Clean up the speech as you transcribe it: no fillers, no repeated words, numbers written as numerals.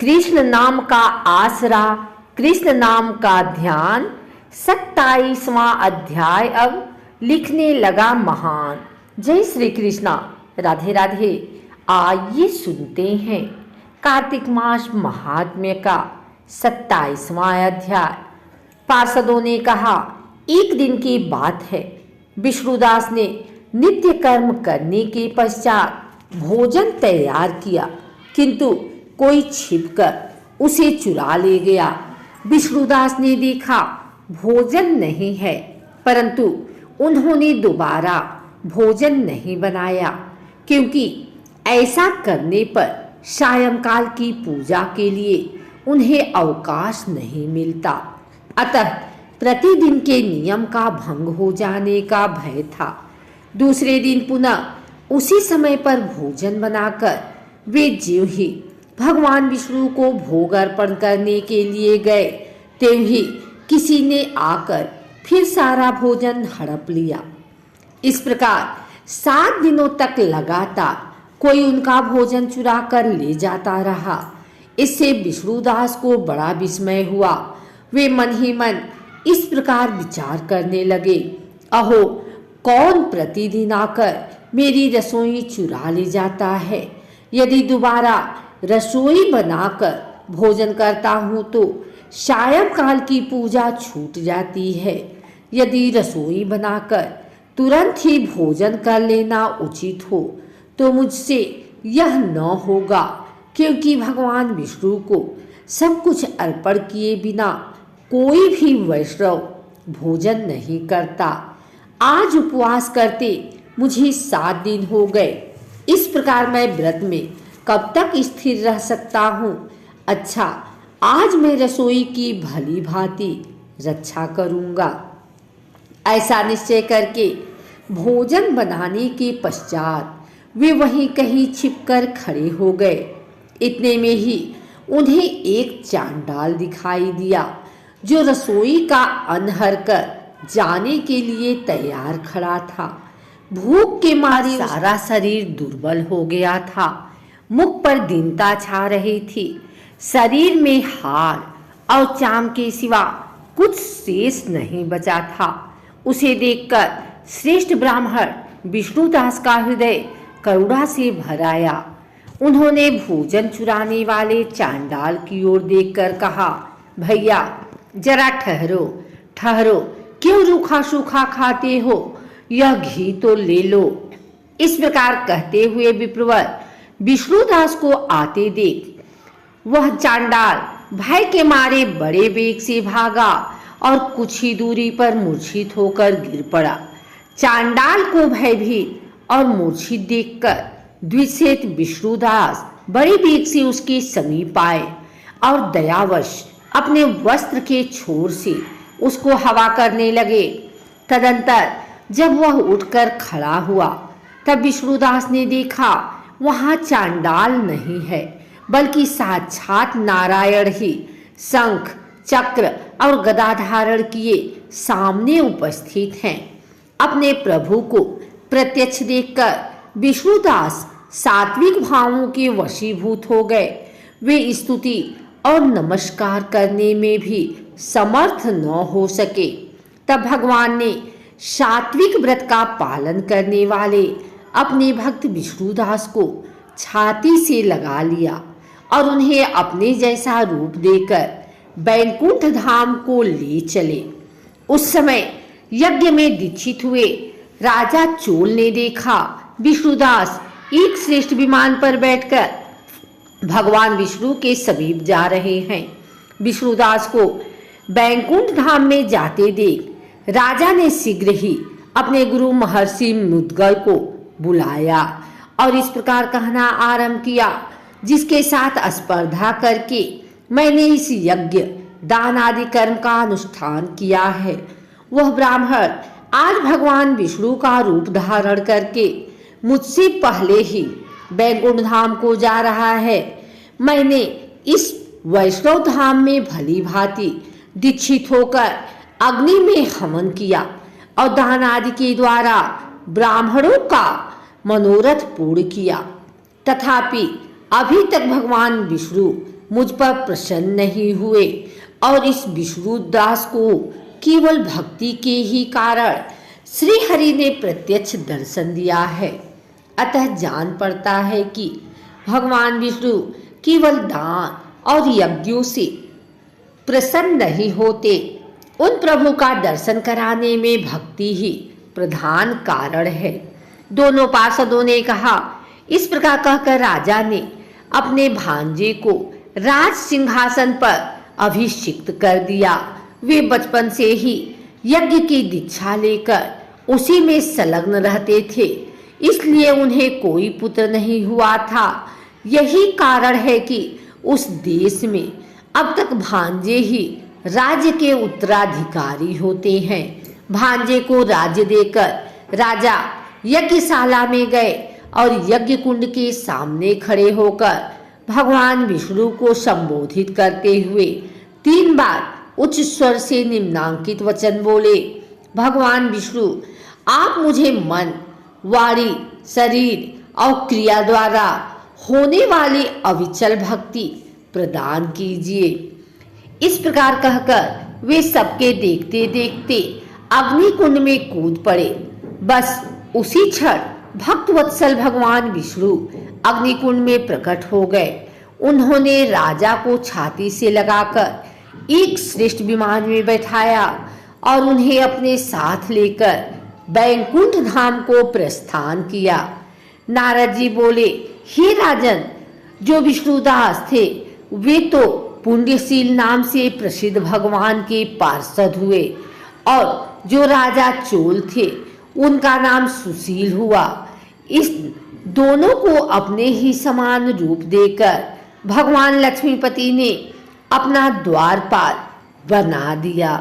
कृष्ण नाम का आसरा, कृष्ण नाम का ध्यान। 27वां अध्याय अब लिखने लगा महान। जय श्री कृष्णा, राधे राधे। आइए सुनते हैं कार्तिक मास महात्म्य का 27वां अध्याय। पार्षदों ने कहा, एक दिन की बात है, विष्णुदास ने नित्य कर्म करने के पश्चात भोजन तैयार किया, किंतु कोई छिपकर उसे चुरा ले गया। विष्णुदास ने देखा भोजन नहीं है, परंतु उन्होंने दोबारा भोजन नहीं बनाया, क्योंकि ऐसा करने पर सायंकाल की पूजा के लिए उन्हें अवकाश नहीं मिलता। अतः प्रतिदिन के नियम का भंग हो जाने का भय था। दूसरे दिन पुनः उसी समय पर भोजन बनाकर वे ज्यों ही भगवान विष्णु को भोग अर्पण करने के लिए गए, त्यों ही किसी ने आकर फिर सारा भोजन हड़प लिया। इस प्रकार 7 दिनों तक लगातार कोई उनका भोजन चुरा कर ले जाता रहा। इससे विष्णुदास को बड़ा विस्मय हुआ। वे मन ही मन इस प्रकार विचार करने लगे, अहो, कौन प्रतिदिन आकर मेरी रसोई चुरा ले जाता है? यदि दोबारा रसोई बनाकर भोजन करता हूँ तो सायंकाल की पूजा छूट जाती है। यदि रसोई बनाकर तुरंत ही भोजन कर लेना उचित हो तो मुझसे यह न होगा, क्योंकि भगवान विष्णु को सब कुछ अर्पण किए बिना कोई भी वैष्णव भोजन नहीं करता। आज उपवास करते मुझे 7 दिन हो गए। इस प्रकार मैं व्रत में कब तक स्थिर रह सकता हूँ? अच्छा, आज मैं रसोई की भली भांति रक्षा करूँगा। ऐसा निश्चय करके भोजन बनाने के पश्चात वे वहीं कहीं छिपकर खड़े हो गए। इतने में ही उन्हें एक चांडाल दिखाई दिया, जो रसोई का अनहर कर जाने के लिए तैयार खड़ा था। भूख के मारे सारा शरीर दुर्बल हो गया था। मुख पर दीनता छा रही थी। शरीर में हाड़ और चाम के सिवा कुछ शेष नहीं बचा था। उसे देखकर श्रेष्ठ ब्राह्मण विष्णुदास का हृदय करुणा से भर आया। उन्होंने भोजन चुराने वाले चांडाल की ओर देखकर कहा, भैया जरा ठहरो ठहरो, क्यों रूखा सूखा खाते हो? यह घी तो ले लो। इस प्रकार कहते हुए विप्रवर विष्णुदास को आते देख वह चांडाल भय के मारे बड़े वेग से भागा और कुछ ही दूरी पर मूर्छित होकर गिर पड़ा। चांडाल को भयभीत और मूर्छित देखकर द्विषेत विष्णुदास बड़े वेग से उसके समीप आए और दयावश अपने वस्त्र के छोर से उसको हवा करने लगे। तदंतर जब वह उठकर खड़ा हुआ तब विष्णुदास ने देखा वहां चांडाल नहीं है, बल्कि साक्षात नारायण ही शंख चक्र और गदा धारण किए सामने उपस्थित हैं। अपने प्रभु को प्रत्यक्ष देखकर विष्णुदास सात्विक भावों के वशीभूत हो गए। वे स्तुति और नमस्कार करने में भी समर्थ न हो सके। तब भगवान ने सात्विक व्रत का पालन करने वाले अपने भक्त विष्णुदास को छाती से लगा लिया और उन्हें अपने जैसा रूप देकर बैकुंठ धाम को ले चले। उस समय यज्ञ में दीक्षित हुए राजा चोल ने देखा विष्णुदास एक श्रेष्ठ विमान पर बैठकर भगवान विष्णु के समीप जा रहे हैं। विष्णुदास को बैकुंठ धाम में जाते देख राजा ने शीघ्र ही अपने गुरु महर्षि मुद्गल को बुलाया और इस प्रकार कहना आरंभ किया, जिसके साथ स्पर्धा करके मैंने इस यज्ञ दान आदि कर्म का अनुष्ठान किया है, वह ब्राह्मण आज भगवान विष्णु का रूप धारण करके मुझसे पहले ही बैकुंठ धाम को जा रहा है। मैंने इस वैष्णव धाम में भली भांति दीक्षित होकर अग्नि में हवन किया और दान आदि के द्वारा ब्राह्मणों का मनोरथ पूर्ण किया। तथापि अभी तक भगवान विष्णु मुझ पर प्रसन्न नहीं हुए और इस विष्णुदास को केवल भक्ति के ही कारण श्री हरि ने प्रत्यक्ष दर्शन दिया है। अतः जान पड़ता है कि भगवान विष्णु केवल दान और यज्ञों से प्रसन्न नहीं होते, उन प्रभु का दर्शन कराने में भक्ति ही प्रधान कारण है। दोनों पार्षदों ने कहा। इस प्रकार कहकर राजा ने अपने भांजे को राज सिंहासन पर अभिषिक्त कर दिया। वे बचपन से ही यज्ञ की दीक्षा लेकर उसी में संलग्न रहते थे, इसलिए उन्हें कोई पुत्र नहीं हुआ था। यही कारण है कि उस देश में अब तक भांजे ही राज्य के उत्तराधिकारी होते हैं। भांजे को राज्य देकर राजा यज्ञशाला में गए और यज्ञ कुंड के सामने खड़े होकर भगवान विष्णु को संबोधित करते हुए 3 बार उच्च स्वर से निम्नांकित वचन बोले। भगवान विष्णु, आप मुझे मन, वाणी, शरीर और क्रिया द्वारा होने वाली अविचल भक्ति प्रदान कीजिए। इस प्रकार कहकर वे सबके देखते देखते अग्नि कुंड में कूद पड़े। बस उसी क्षण भक्त वत्सल भगवान विष्णु अग्निकुंड में प्रकट हो गए। उन्होंने राजा को छाती से लगाकर एक श्रेष्ठ विमान में बैठाया और उन्हें अपने साथ लेकर बैकुंठ धाम को प्रस्थान किया। नारद जी बोले, हे राजन, जो विष्णुदास थे वे तो पुण्यशील नाम से प्रसिद्ध भगवान के पार्षद हुए और जो राजा चोल थे उनका नाम सुशील हुआ। इस दोनों को अपने ही समान रूप देकर भगवान लक्ष्मीपति ने अपना द्वारपाल बना दिया।